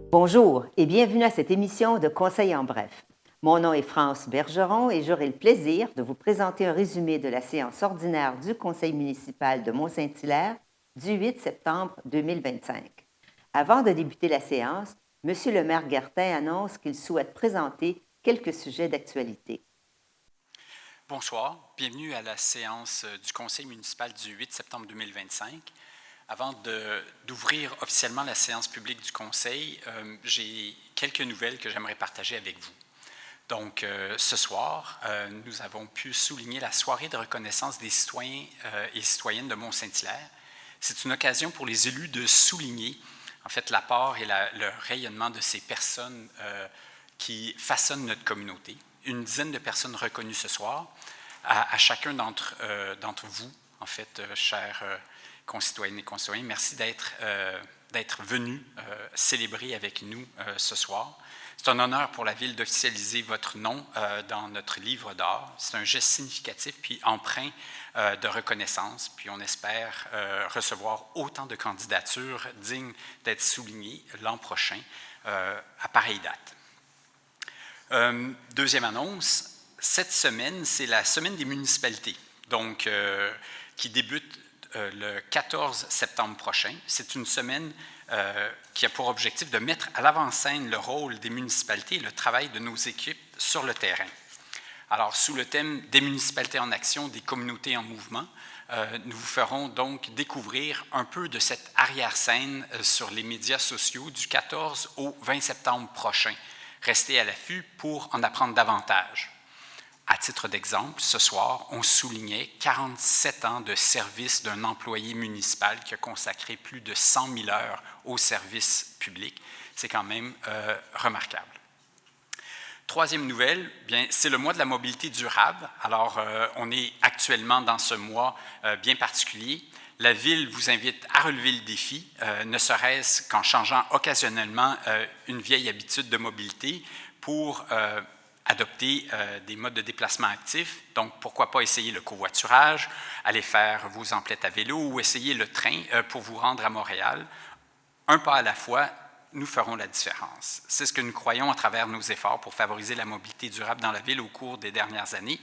Bonjour et bienvenue à cette émission de Conseil en bref. Mon nom est France Bergeron et j'aurai le plaisir de vous présenter un résumé de la séance ordinaire du Conseil municipal de Mont-Saint-Hilaire du 8 septembre 2025. Avant de débuter la séance, M. le maire Gartin annonce qu'il souhaite présenter quelques sujets d'actualité. Bonsoir, bienvenue à la séance du Conseil municipal du 8 septembre 2025. Avant d'ouvrir officiellement la séance publique du Conseil, j'ai quelques nouvelles que j'aimerais partager avec vous. Donc, ce soir, nous avons pu souligner la soirée de reconnaissance des citoyens et citoyennes de Mont-Saint-Hilaire. C'est une occasion pour les élus de souligner, en fait, l'apport et le rayonnement de ces personnes qui façonnent notre communauté. Une dizaine de personnes reconnues ce soir, à chacun d'entre vous, en fait, chers concitoyennes et concitoyens, merci d'être venus célébrer avec nous ce soir. C'est un honneur pour la Ville d'officialiser votre nom dans notre livre d'or. C'est un geste significatif puis empreint de reconnaissance. Puis on espère recevoir autant de candidatures dignes d'être soulignées l'an prochain à pareille date. Deuxième annonce, cette semaine, c'est la semaine des municipalités, donc qui débute le 14 septembre prochain. C'est une semaine qui a pour objectif de mettre à l'avant-scène le rôle des municipalités et le travail de nos équipes sur le terrain. Alors, sous le thème des municipalités en action, des communautés en mouvement, nous vous ferons donc découvrir un peu de cette arrière-scène sur les médias sociaux du 14 au 20 septembre prochain. Restez à l'affût pour en apprendre davantage. À titre d'exemple, ce soir, on soulignait 47 ans de service d'un employé municipal qui a consacré plus de 100 000 heures au service public. C'est quand même remarquable. Troisième nouvelle, bien, c'est le mois de la mobilité durable. Alors, on est actuellement dans ce mois bien particulier. La Ville vous invite à relever le défi, ne serait-ce qu'en changeant occasionnellement une vieille habitude de mobilité pour adopter des modes de déplacement actifs. Donc, pourquoi pas essayer le covoiturage, aller faire vos emplettes à vélo ou essayer le train pour vous rendre à Montréal. Un pas à la fois, nous ferons la différence. C'est ce que nous croyons à travers nos efforts pour favoriser la mobilité durable dans la Ville au cours des dernières années.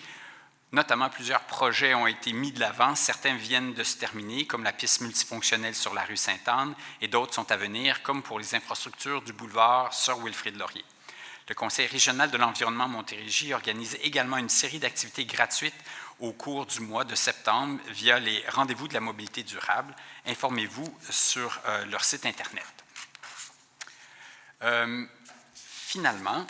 Notamment, plusieurs projets ont été mis de l'avant. Certains viennent de se terminer, comme la piste multifonctionnelle sur la rue Sainte-Anne, et d'autres sont à venir, comme pour les infrastructures du boulevard Sir Wilfrid Laurier. Le Conseil régional de l'environnement Montérégie organise également une série d'activités gratuites au cours du mois de septembre via les rendez-vous de la mobilité durable. Informez-vous sur leur site Internet. Finalement,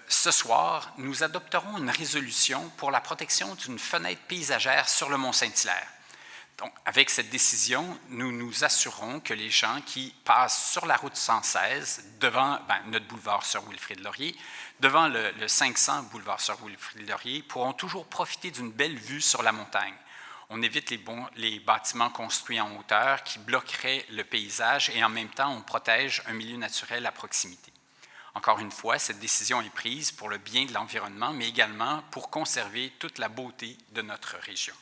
ce soir, nous adopterons une résolution pour la protection d'une fenêtre paysagère sur le Mont-Saint-Hilaire. Donc, avec cette décision, nous nous assurons que les gens qui passent sur la route 116, devant notre boulevard Sir Wilfrid Laurier, devant le 500 boulevard Sir Wilfrid Laurier, pourront toujours profiter d'une belle vue sur la montagne. On évite les bâtiments construits en hauteur qui bloqueraient le paysage et en même temps, on protège un milieu naturel à proximité. Encore une fois, cette décision est prise pour le bien de l'environnement, mais également pour conserver toute la beauté de notre région.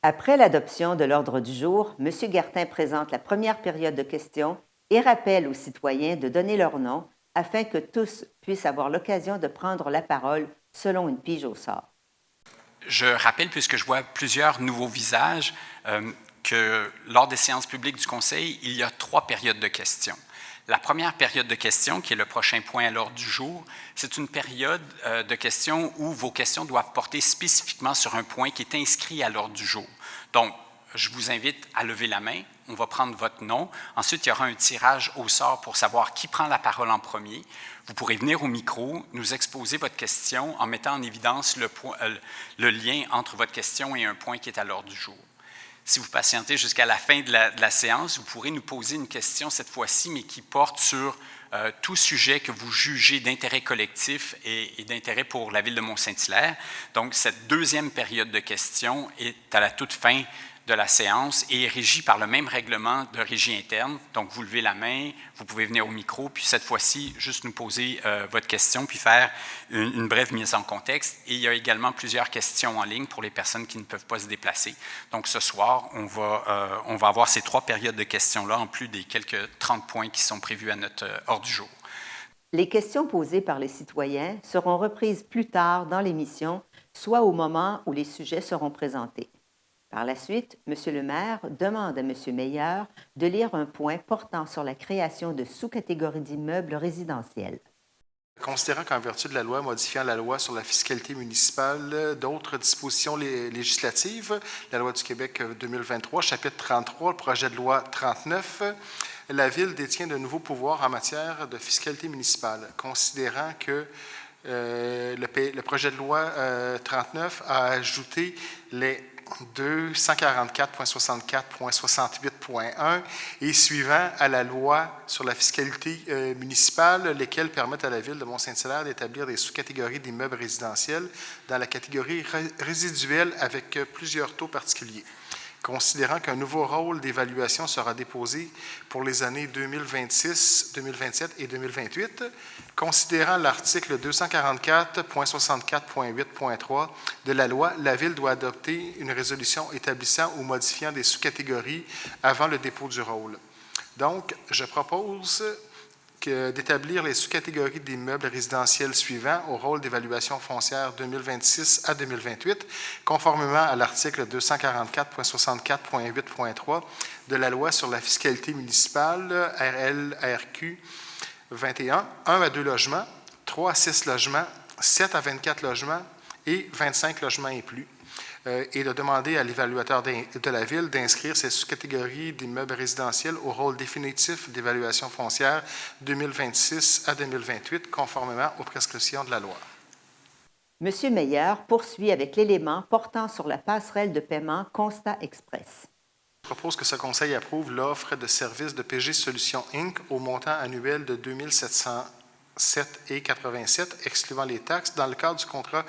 Après l'adoption de l'ordre du jour, M. Gartin présente la première période de questions et rappelle aux citoyens de donner leur nom afin que tous puissent avoir l'occasion de prendre la parole selon une pige au sort. Je rappelle, puisque je vois plusieurs nouveaux visages, que lors des séances publiques du Conseil, il y a 3 périodes de questions. La première période de questions, qui est le prochain point à l'ordre du jour, c'est une période de questions où vos questions doivent porter spécifiquement sur un point qui est inscrit à l'ordre du jour. Donc, je vous invite à lever la main, on va prendre votre nom. Ensuite, il y aura un tirage au sort pour savoir qui prend la parole en premier. Vous pourrez venir au micro, nous exposer votre question en mettant en évidence le lien entre votre question et un point qui est à l'ordre du jour. Si vous patientez jusqu'à la fin de la séance, vous pourrez nous poser une question cette fois-ci, mais qui porte sur tout sujet que vous jugez d'intérêt collectif et d'intérêt pour la Ville de Mont-Saint-Hilaire. Donc, cette deuxième période de questions est à la toute fin de la séance et est régi par le même règlement de régie interne. Donc, vous levez la main, vous pouvez venir au micro, puis cette fois-ci, juste nous poser votre question, puis faire une brève mise en contexte. Et il y a également plusieurs questions en ligne pour les personnes qui ne peuvent pas se déplacer. Donc, ce soir, on va avoir ces 3 périodes de questions-là, en plus des quelques 30 points qui sont prévus à notre ordre du jour. Les questions posées par les citoyens seront reprises plus tard dans l'émission, soit au moment où les sujets seront présentés. Par la suite, M. le maire demande à M. Meilleur de lire un point portant sur la création de sous-catégories d'immeubles résidentiels. Considérant qu'en vertu de la loi modifiant la loi sur la fiscalité municipale, d'autres dispositions législatives, la loi du Québec 2023, chapitre 33, le projet de loi 39, la Ville détient de nouveaux pouvoirs en matière de fiscalité municipale. Considérant que le projet de loi 39 a ajouté les 244.64.68.1 et suivant à la loi sur la fiscalité municipale, lesquels permettent à la Ville de Mont-Saint-Hilaire d'établir des sous-catégories d'immeubles résidentiels dans la catégorie résiduelle avec plusieurs taux particuliers. Considérant qu'un nouveau rôle d'évaluation sera déposé pour les années 2026, 2027 et 2028, considérant l'article 244.64.8.3 de la loi, la Ville doit adopter une résolution établissant ou modifiant des sous-catégories avant le dépôt du rôle. Donc, je propose d'établir les sous-catégories d'immeubles résidentiels suivants au rôle d'évaluation foncière 2026 à 2028, conformément à l'article 244.64.8.3 de la loi sur la fiscalité municipale RLRQ 21, 1 à 2 logements, 3 à 6 logements, 7 à 24 logements et 25 logements et plus. Et de demander à l'évaluateur de la Ville d'inscrire ces sous-catégories d'immeubles résidentiels au rôle définitif d'évaluation foncière 2026 à 2028, conformément aux prescriptions de la loi. M. Meilleur poursuit avec l'élément portant sur la passerelle de paiement Constat Express. Je propose que ce Conseil approuve l'offre de services de PG Solutions Inc. au montant annuel de 2707,87 excluant les taxes, dans le cadre du contrat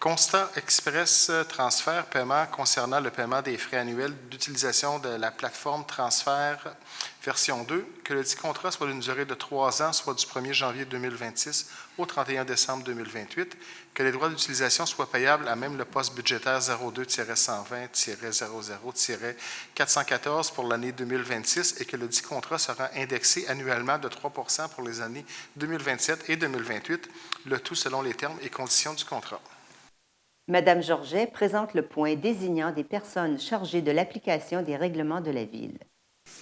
Constat Express Transfert Paiement concernant le paiement des frais annuels d'utilisation de la plateforme Transfert version 2, que le dit contrat soit d'une durée de 3 ans, soit du 1er janvier 2026 au 31 décembre 2028, que les droits d'utilisation soient payables à même le poste budgétaire 02-120-00-414 pour l'année 2026 et que le dit contrat sera indexé annuellement de 3 % pour les années 2027 et 2028, le tout selon les termes et conditions du contrat. Mme Georget présente le point désignant des personnes chargées de l'application des règlements de la Ville.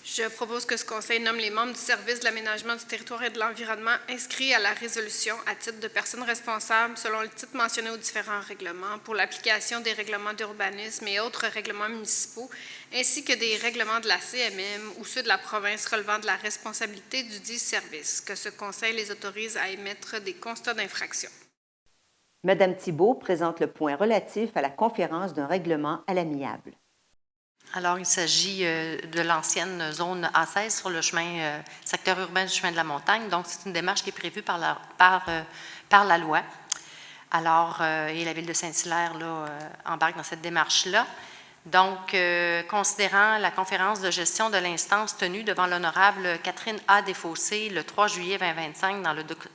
Je propose que ce Conseil nomme les membres du service de l'aménagement du territoire et de l'environnement inscrits à la résolution à titre de personnes responsables selon le titre mentionné aux différents règlements pour l'application des règlements d'urbanisme et autres règlements municipaux, ainsi que des règlements de la CMM ou ceux de la province relevant de la responsabilité du dit service, que ce Conseil les autorise à émettre des constats d'infraction. Mme Thibault présente le point relatif à la conférence d'un règlement à l'amiable. Alors, il s'agit de l'ancienne zone A16 sur le secteur urbain du chemin de la montagne. Donc, c'est une démarche qui est prévue par la loi. Alors, et la Ville de Saint-Hilaire embarque dans cette démarche-là. Donc, considérant la conférence de gestion de l'instance tenue devant l'honorable Catherine A. Desfossés le 3 juillet 2025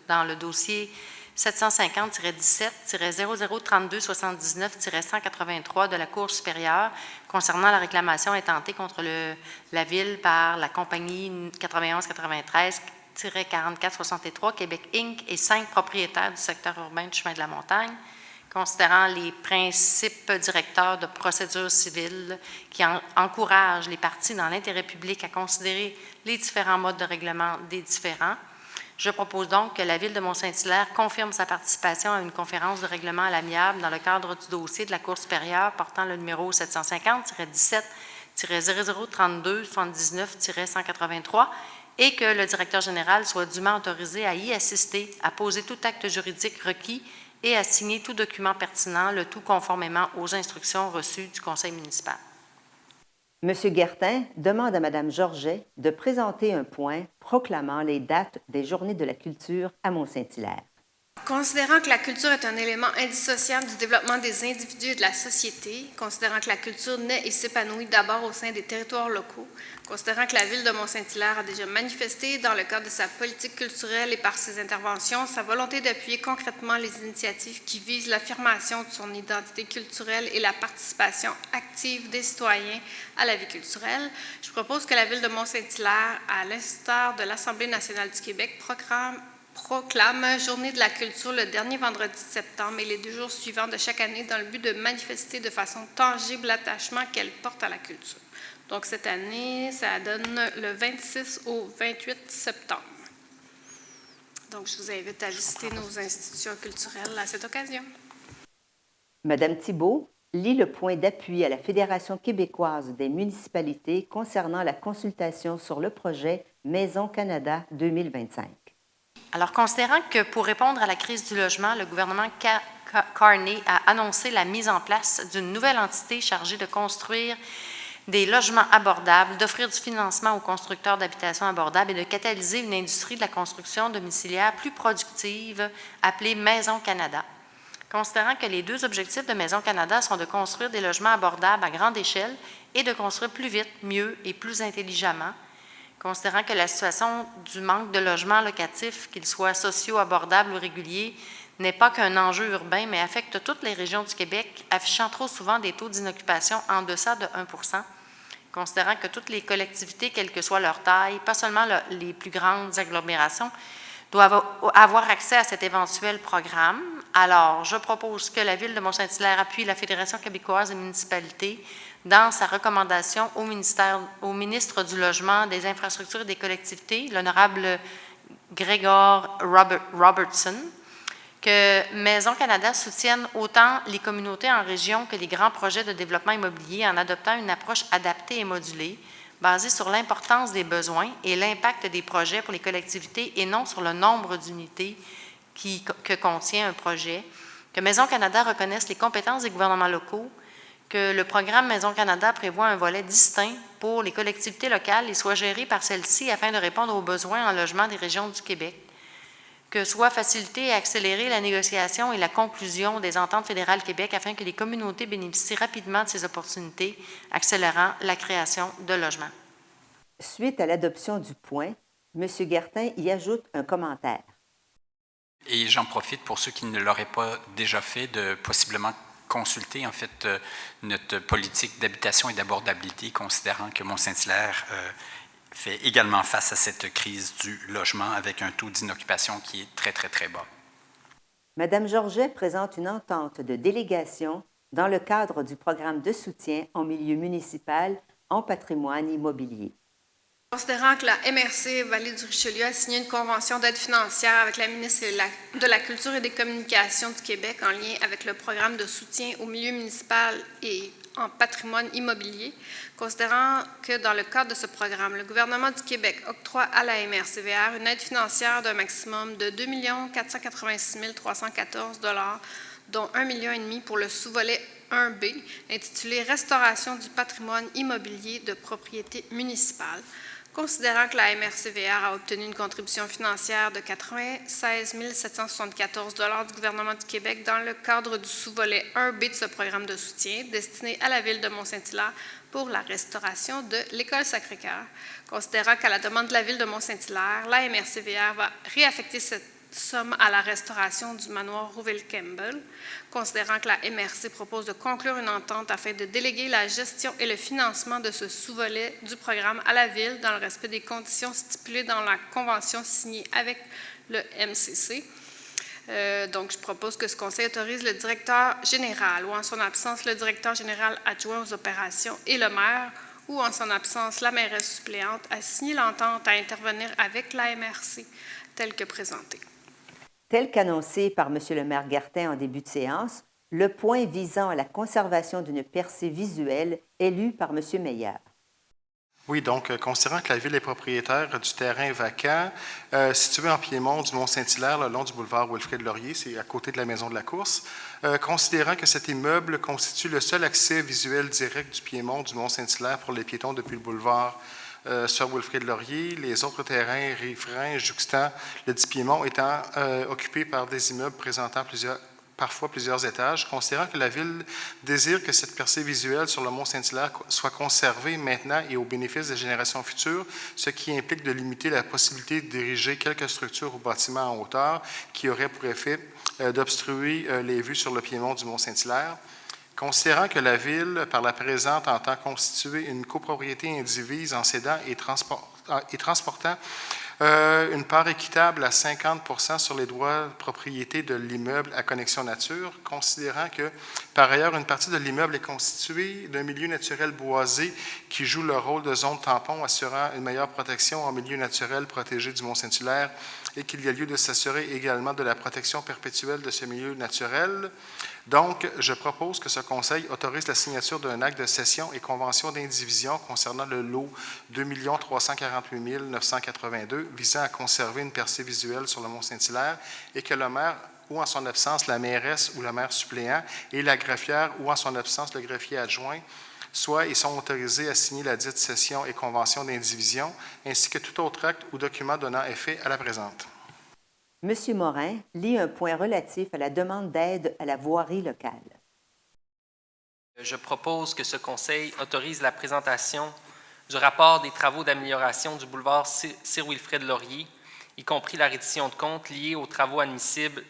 dans le dossier 750-17-0032-79-183 de la Cour supérieure concernant la réclamation intentée contre la Ville par la compagnie 9193-4463 Québec Inc. et 5 propriétaires du secteur urbain du chemin de la montagne, considérant les principes directeurs de procédure civile qui encouragent les parties dans l'intérêt public à considérer les différents modes de règlement des différends. Je propose donc que la Ville de Mont-Saint-Hilaire confirme sa participation à une conférence de règlement à l'amiable dans le cadre du dossier de la Cour supérieure portant le numéro 750-17-0032-79-183 et que le directeur général soit dûment autorisé à y assister, à poser tout acte juridique requis et à signer tout document pertinent, le tout conformément aux instructions reçues du Conseil municipal. M. Guertin demande à Mme Georget de présenter un point proclamant les dates des Journées de la culture à Mont-Saint-Hilaire. Considérant que la culture est un élément indissociable du développement des individus et de la société, considérant que la culture naît et s'épanouit d'abord au sein des territoires locaux, considérant que la Ville de Mont-Saint-Hilaire a déjà manifesté dans le cadre de sa politique culturelle et par ses interventions sa volonté d'appuyer concrètement les initiatives qui visent l'affirmation de son identité culturelle et la participation active des citoyens à la vie culturelle, je propose que la Ville de Mont-Saint-Hilaire, à l'instar de l'Assemblée nationale du Québec, proclame Journée de la culture le dernier vendredi de septembre et les 2 jours suivants de chaque année dans le but de manifester de façon tangible l'attachement qu'elle porte à la culture. Donc, cette année, ça donne le 26 au 28 septembre. Donc, je vous invite à visiter nos institutions culturelles à cette occasion. Madame Thibault lit le point d'appui à la Fédération québécoise des municipalités concernant la consultation sur le projet Maison Canada 2025. Alors, considérant que pour répondre à la crise du logement, le gouvernement Carney a annoncé la mise en place d'une nouvelle entité chargée de construire des logements abordables, d'offrir du financement aux constructeurs d'habitations abordables et de catalyser une industrie de la construction domiciliaire plus productive appelée Maison Canada. Considérant que les 2 objectifs de Maison Canada sont de construire des logements abordables à grande échelle et de construire plus vite, mieux et plus intelligemment, considérant que la situation du manque de logements locatifs, qu'ils soient sociaux, abordables ou réguliers, n'est pas qu'un enjeu urbain, mais affecte toutes les régions du Québec, affichant trop souvent des taux d'inoccupation en deçà de 1 %, considérant que toutes les collectivités, quelle que soit leur taille, pas seulement les plus grandes agglomérations, doivent avoir accès à cet éventuel programme. Alors, je propose que la Ville de Mont-Saint-Hilaire appuie la Fédération québécoise des municipalités dans sa recommandation au ministre du Logement, des Infrastructures et des Collectivités, l'honorable Gregor Robertson, que Maison Canada soutienne autant les communautés en région que les grands projets de développement immobilier en adoptant une approche adaptée et modulée, basée sur l'importance des besoins et l'impact des projets pour les collectivités et non sur le nombre d'unités que contient un projet, que Maison Canada reconnaisse les compétences des gouvernements locaux, que le programme Maison Canada prévoit un volet distinct pour les collectivités locales et soit géré par celles-ci afin de répondre aux besoins en logement des régions du Québec, que soit facilitée et accélérée la négociation et la conclusion des ententes fédérales Québec afin que les communautés bénéficient rapidement de ces opportunités, accélérant la création de logements. Suite à l'adoption du point, M. Guertin y ajoute un commentaire. Et j'en profite pour ceux qui ne l'auraient pas déjà fait de possiblement consulter en fait notre politique d'habitation et d'abordabilité, considérant que Mont-Saint-Hilaire fait également face à cette crise du logement avec un taux d'inoccupation qui est très, très, très bas. Madame Georget présente une entente de délégation dans le cadre du programme de soutien en milieu municipal en patrimoine immobilier. Considérant que la MRC Vallée du Richelieu a signé une convention d'aide financière avec la ministre de la Culture et des Communications du Québec en lien avec le programme de soutien au milieu municipal et en patrimoine immobilier, considérant que dans le cadre de ce programme, le gouvernement du Québec octroie à la MRCVR une aide financière d'un maximum de 2 486 314 $, dont 1,5 million pour le sous-volet 1B, intitulé « Restauration du patrimoine immobilier de propriété municipale ». Considérant que la MRCVR a obtenu une contribution financière de 96 774 $ du gouvernement du Québec dans le cadre du sous-volet 1B de ce programme de soutien destiné à la Ville de Mont-Saint-Hilaire pour la restauration de l'École Sacré-Cœur. Considérant qu'à la demande de la Ville de Mont-Saint-Hilaire, la MRCVR va réaffecter cette somme à la restauration du manoir Rouville-Campbell, considérant que la MRC propose de conclure une entente afin de déléguer la gestion et le financement de ce sous-volet du programme à la Ville dans le respect des conditions stipulées dans la convention signée avec le MCC. Donc, je propose que ce conseil autorise le directeur général ou en son absence le directeur général adjoint aux opérations et le maire ou en son absence la mairesse suppléante à signer l'entente à intervenir avec la MRC telle que présentée. Tel qu'annoncé par M. le maire Guertin en début de séance, le point visant à la conservation d'une percée visuelle est lu par M. Meyer. Oui, donc, considérant que la Ville est propriétaire du terrain vacant situé en piémont du Mont-Saint-Hilaire, le long du boulevard Wilfrid-Laurier, c'est à côté de la maison de la course, considérant que cet immeuble constitue le seul accès visuel direct du piémont du Mont-Saint-Hilaire pour les piétons depuis le boulevard sur Wilfrid-Laurier, les autres terrains riverains jouxtant le dit Piémont étant occupés par des immeubles présentant parfois plusieurs étages. Considérant que la Ville désire que cette percée visuelle sur le Mont-Saint-Hilaire soit conservée maintenant et au bénéfice des générations futures, ce qui implique de limiter la possibilité de diriger quelques structures ou bâtiments en hauteur qui auraient pour effet d'obstruer les vues sur le piémont du Mont-Saint-Hilaire. Considérant que la Ville, par la présente, entend constituer une copropriété indivise en cédant et transportant une part équitable à 50% sur les droits de propriété de l'immeuble à connexion nature, considérant que, par ailleurs, une partie de l'immeuble est constituée d'un milieu naturel boisé qui joue le rôle de zone tampon, assurant une meilleure protection en milieu naturel protégé du Mont-Saint-Hilaire et qu'il y a lieu de s'assurer également de la protection perpétuelle de ce milieu naturel. Donc, je propose que ce Conseil autorise la signature d'un acte de cession et convention d'indivision concernant le lot 2 348 982 visant à conserver une percée visuelle sur le Mont-Saint-Hilaire et que le maire, ou en son absence la mairesse ou le maire suppléant, et la greffière, ou en son absence le greffier adjoint, soit et sont autorisés à signer la dite cession et convention d'indivision, ainsi que tout autre acte ou document donnant effet à la présente. M. Morin lit un point relatif à la demande d'aide à la voirie locale. Je propose que ce Conseil autorise la présentation du rapport des travaux d'amélioration du boulevard Sir Wilfrid-Laurier, y compris la reddition de comptes liée aux travaux admissibles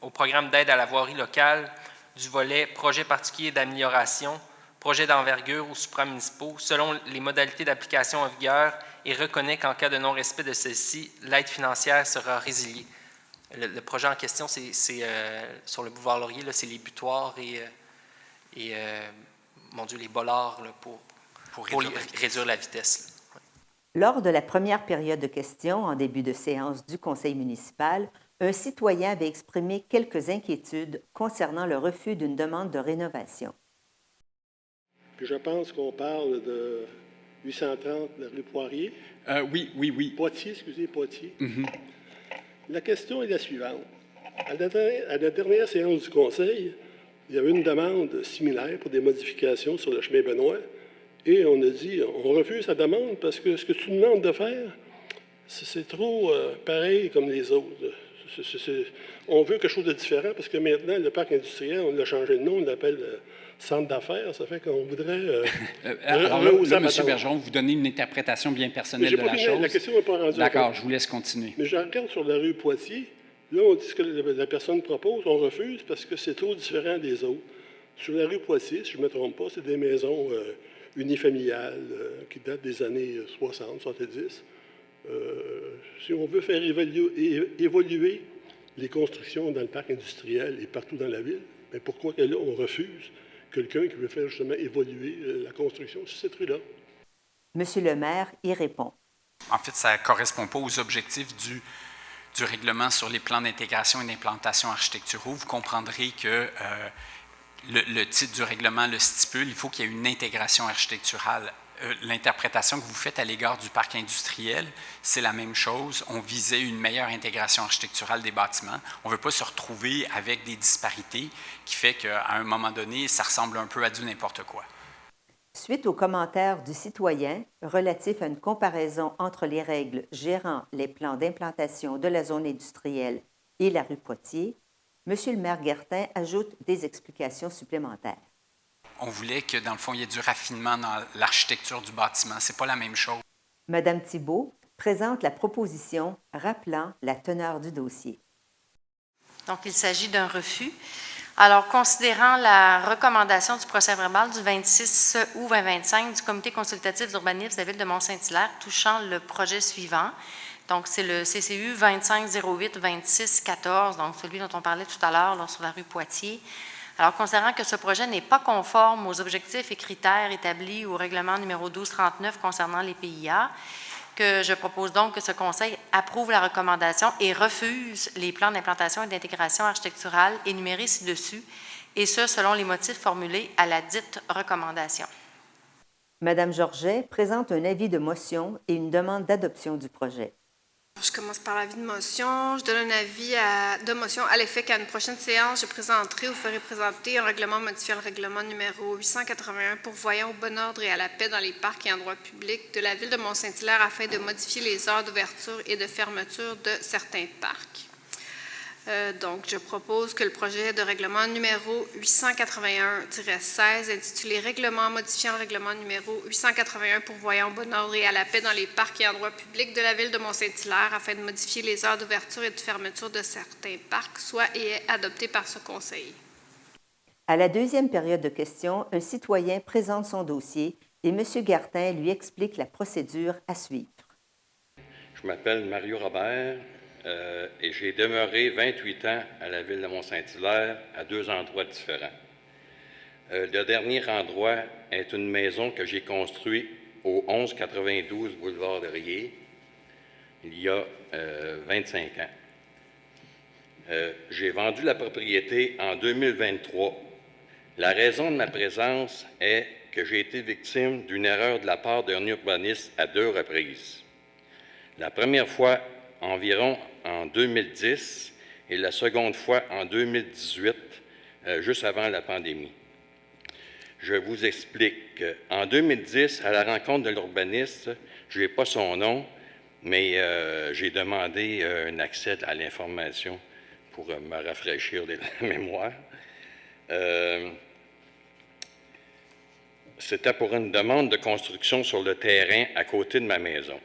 au programme d'aide à la voirie locale du volet projet particulier d'amélioration, projet d'envergure ou supramunicipaux, selon les modalités d'application en vigueur et reconnaît qu'en cas de non-respect de celle-ci, l'aide financière sera résiliée. Le projet en question, c'est sur le boulevard Laurier, c'est les butoirs et mon Dieu, les bollards là, pour réduire la vitesse. Lors de la première période de questions, en début de séance du Conseil municipal, un citoyen avait exprimé quelques inquiétudes concernant le refus d'une demande de rénovation. Puis je pense qu'on parle de 830 de la rue Poirier. Oui. Poitiers. Mm-hmm. La question est la suivante. À la dernière séance du Conseil, il y avait une demande similaire pour des modifications sur le chemin Benoît. Et on a dit, on refuse la demande parce que ce que tu demandes de faire, c'est trop pareil comme les autres. On veut quelque chose de différent parce que maintenant, le parc industriel, on l'a changé de nom, on l'appelle centre d'affaires. Ça fait qu'on voudrait... alors là, M. Bergeron, vous donnez une interprétation bien personnelle de la chose. La question n'est pas rendue. D'accord, je vous laisse continuer. Mais je regarde sur la rue Poitiers. Là, on dit ce que la personne propose, on refuse parce que c'est trop différent des autres. Sur la rue Poitiers, si je ne me trompe pas, c'est des maisons unifamiliales qui datent des années 60, 70. Si on veut faire évoluer les constructions dans le parc industriel et partout dans la ville, bien pourquoi que là, on refuse quelqu'un qui veut faire justement évoluer la construction sur cette rue-là? Monsieur le maire y répond. En fait, ça ne correspond pas aux objectifs du règlement sur les plans d'intégration et d'implantation architecturaux. Vous comprendrez que le titre du règlement le stipule, il faut qu'il y ait une intégration architecturale. L'interprétation que vous faites à l'égard du parc industriel, c'est la même chose. On visait une meilleure intégration architecturale des bâtiments. On ne veut pas se retrouver avec des disparités qui fait qu'à un moment donné, ça ressemble un peu à du n'importe quoi. Suite aux commentaires du citoyen relatifs à une comparaison entre les règles gérant les plans d'implantation de la zone industrielle et la rue Poitiers, M. le maire Guertin ajoute des explications supplémentaires. On voulait que, dans le fond, il y ait du raffinement dans l'architecture du bâtiment. Ce n'est pas la même chose. Mme Thibault présente la proposition rappelant la teneur du dossier. Donc, il s'agit d'un refus. Alors, considérant la recommandation du procès-verbal du 26 août 2025 du Comité consultatif d'urbanisme de la Ville de Mont-Saint-Hilaire touchant le projet suivant, donc c'est le CCU 2508-2614, donc celui dont on parlait tout à l'heure sur la rue Poitiers. Alors, considérant que ce projet n'est pas conforme aux objectifs et critères établis au règlement numéro 1239 concernant les PIA, que je propose donc que ce Conseil approuve la recommandation et refuse les plans d'implantation et d'intégration architecturale énumérés ci-dessus, et ce, selon les motifs formulés à la dite recommandation. Mme Georget présente un avis de motion et une demande d'adoption du projet. je commence par l'avis de motion. Je donne un avis de motion à l'effet qu'à une prochaine séance, je présenterai ou ferai présenter un règlement modifiant le règlement numéro 881 pourvoyant au bon ordre et à la paix dans les parcs et endroits publics de la Ville de Mont-Saint-Hilaire afin de modifier les heures d'ouverture et de fermeture de certains parcs. Donc, je propose que le projet de règlement numéro 881-16, intitulé « Règlement modifiant le règlement numéro 881 pourvoyant au bon ordre et à la paix dans les parcs et endroits publics de la Ville de Mont-Saint-Hilaire afin de modifier les heures d'ouverture et de fermeture de certains parcs, soit et est adopté par ce Conseil. » À la deuxième période de questions, un citoyen présente son dossier et M. Gartin lui explique la procédure à suivre. Je m'appelle Mario Robert. Et j'ai demeuré 28 ans à la Ville de Mont-Saint-Hilaire à 2 endroits différents. Le dernier endroit est une maison que j'ai construite au 1192 boulevard de Riez il y a 25 ans. J'ai vendu la propriété en 2023. La raison de ma présence est que j'ai été victime d'une erreur de la part d'un urbaniste à 2 reprises. La première fois environ en 2010 et la seconde fois en 2018, juste avant la pandémie. Je vous explique. En 2010, à la rencontre de l'urbaniste, je n'ai pas son nom, mais j'ai demandé un accès à l'information pour me rafraîchir la mémoire. C'était pour une demande de construction sur le terrain à côté de ma maison.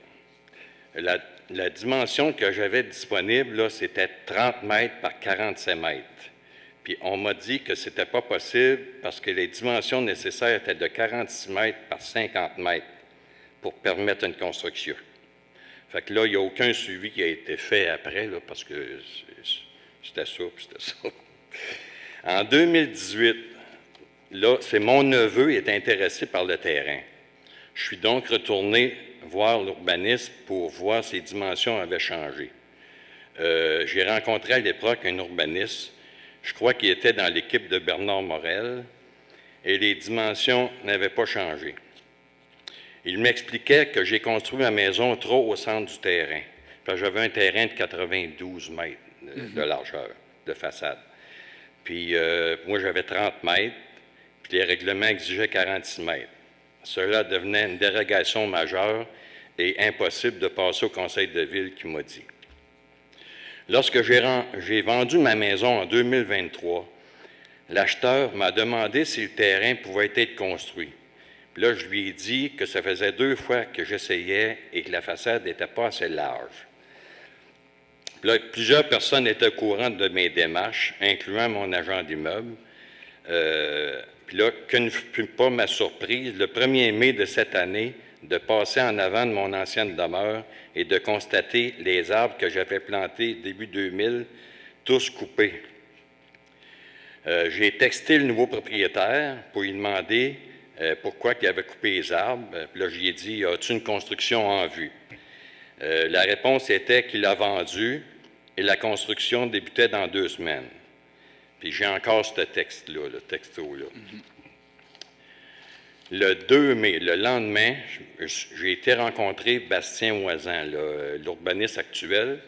La dimension que j'avais disponible, là, c'était 30 mètres par 47 mètres. Puis on m'a dit que ce n'était pas possible parce que les dimensions nécessaires étaient de 46 mètres par 50 mètres pour permettre une construction. Fait que là, il n'y a aucun suivi qui a été fait après, là, parce que c'était ça, puis c'était ça. En 2018, là, c'est mon neveu qui est intéressé par le terrain. Je suis donc retourné voir l'urbaniste pour voir si les dimensions avaient changé. J'ai rencontré à l'époque un urbaniste, je crois qu'il était dans l'équipe de Bernard Morel, et les dimensions n'avaient pas changé. Il m'expliquait que j'ai construit ma maison trop au centre du terrain, parce que j'avais un terrain de 92 mètres de largeur de façade. Puis moi, j'avais 30 mètres, puis les règlements exigeaient 46 mètres. Cela devenait une dérogation majeure et impossible de passer au conseil de ville qui m'a dit. Lorsque j'ai vendu ma maison en 2023, l'acheteur m'a demandé si le terrain pouvait être construit. Puis là, je lui ai dit que ça faisait 2 fois que j'essayais et que la façade n'était pas assez large. Puis là, plusieurs personnes étaient au courant de mes démarches, incluant mon agent d'immeuble. Puis là, que ne fut pas ma surprise, le 1er mai de cette année, de passer en avant de mon ancienne demeure et de constater les arbres que j'avais plantés début 2000, tous coupés. J'ai texté le nouveau propriétaire pour lui demander pourquoi il avait coupé les arbres. Puis là, je lui ai dit, as-tu une construction en vue? La réponse était qu'il a vendu et la construction débutait dans 2 semaines. Puis j'ai encore ce texte-là, le texto-là. Le 2 mai, le lendemain, j'ai été rencontrer Bastien Moisan, l'urbaniste actuel,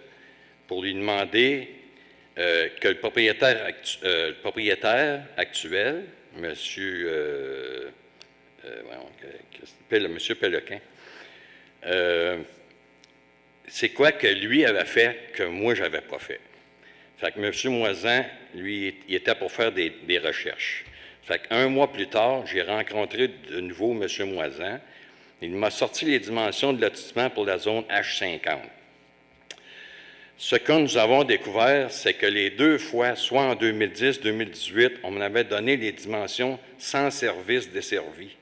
pour lui demander que le propriétaire actuel, M. Péloquin, c'est quoi que lui avait fait que moi, je n'avais pas fait. Fait que M. Moisan, lui, il était pour faire des recherches. Fait qu'un mois plus tard, j'ai rencontré de nouveau M. Moisan. Il m'a sorti les dimensions de lotissement pour la zone H50. Ce que nous avons découvert, c'est que les 2 fois, soit en 2010-2018, on m'avait donné les dimensions sans service desservi,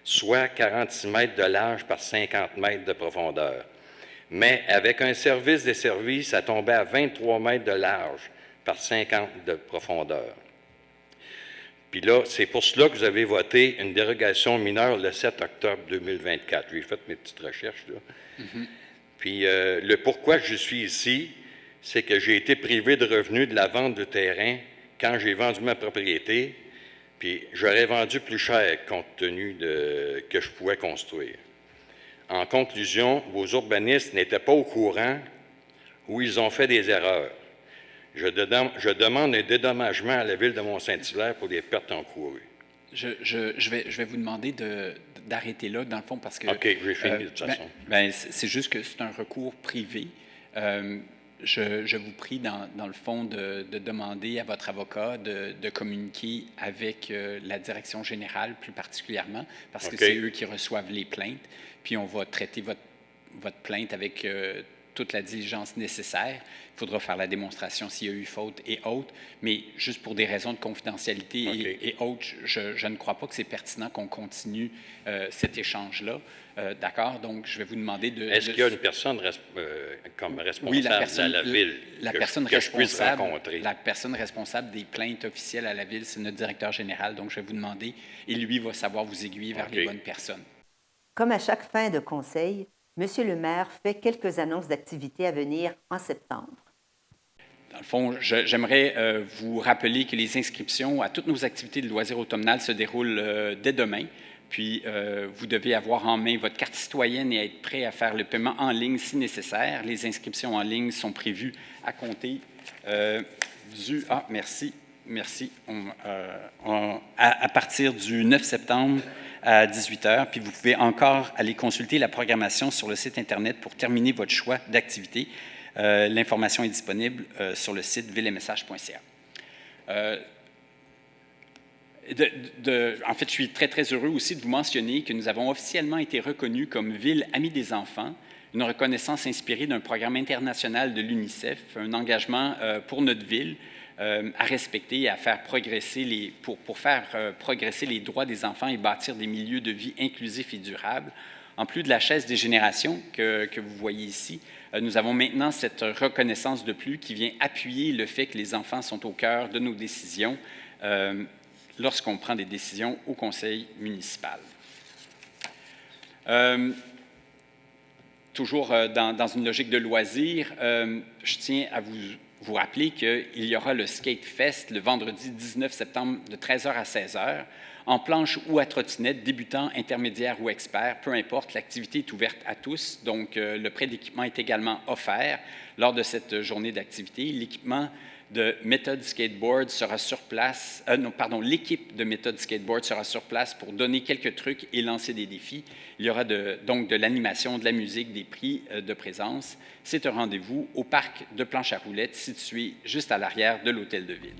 soit 46 mètres de large par 50 mètres de profondeur. Mais avec un service desservi, ça tombait à 23 mètres de large par 50 de profondeur. Puis là, c'est pour cela que vous avez voté une dérogation mineure le 7 octobre 2024. J'ai fait mes petites recherches, là. Puis le pourquoi je suis ici, c'est que j'ai été privé de revenus de la vente de terrain quand j'ai vendu ma propriété, puis j'aurais vendu plus cher compte tenu de que je pouvais construire. En conclusion, vos urbanistes n'étaient pas au courant où ils ont fait des erreurs. Je demande un dédommagement à la Ville de Mont-Saint-Hilaire pour les pertes encourues. Je vais vous demander d'arrêter là, dans le fond, parce que... OK, j'ai fini de toute façon. C'est juste que c'est un recours privé. Je vous prie, dans le fond, de demander à votre avocat de communiquer avec la direction générale, plus particulièrement, parce que c'est eux qui reçoivent les plaintes. Puis on va traiter votre plainte avec toute la diligence nécessaire. Il faudra faire la démonstration s'il y a eu faute et autres, mais juste pour des raisons de confidentialité et autres, je ne crois pas que c'est pertinent qu'on continue cet échange-là. D'accord? Donc, je vais vous demander de... Est-ce qu'il y a une personne comme responsable à la Ville que je puisse rencontrer? La personne responsable des plaintes officielles à la Ville, c'est notre directeur général, donc je vais vous demander, et lui va savoir vous aiguiller vers les bonnes personnes. Comme à chaque fin de conseil, M. le maire fait quelques annonces d'activités à venir en septembre. Dans le fond, j'aimerais vous rappeler que les inscriptions à toutes nos activités de loisirs automnales se déroulent dès demain. Puis, vous devez avoir en main votre carte citoyenne et être prêt à faire le paiement en ligne si nécessaire. Les inscriptions en ligne sont prévues à compter du... Ah, merci. À partir du 9 septembre à 18h. Puis, vous pouvez encore aller consulter la programmation sur le site Internet pour terminer votre choix d'activité. L'information est disponible sur le site villemessage.ca. En fait, je suis très, très heureux aussi de vous mentionner que nous avons officiellement été reconnus comme Ville amie des enfants, une reconnaissance inspirée d'un programme international de l'UNICEF, un engagement pour notre ville à respecter et à faire progresser pour faire progresser les droits des enfants et bâtir des milieux de vie inclusifs et durables. En plus de la chaise des générations que vous voyez ici, nous avons maintenant cette reconnaissance de plus qui vient appuyer le fait que les enfants sont au cœur de nos décisions lorsqu'on prend des décisions au conseil municipal. Toujours dans une logique de loisir, je tiens à vous rappeler qu'il y aura le Skate Fest le vendredi 19 septembre de 13h à 16h. En planche ou à trottinette, débutants, intermédiaires ou experts, peu importe, l'activité est ouverte à tous. Donc, le prêt d'équipement est également offert lors de cette journée d'activité. L'équipement de Méthode Skateboard sera sur place. L'équipe de Méthode Skateboard sera sur place pour donner quelques trucs et lancer des défis. Il y aura donc de l'animation, de la musique, des prix de présence. C'est un rendez-vous au parc de planche à roulettes situé juste à l'arrière de l'Hôtel de Ville.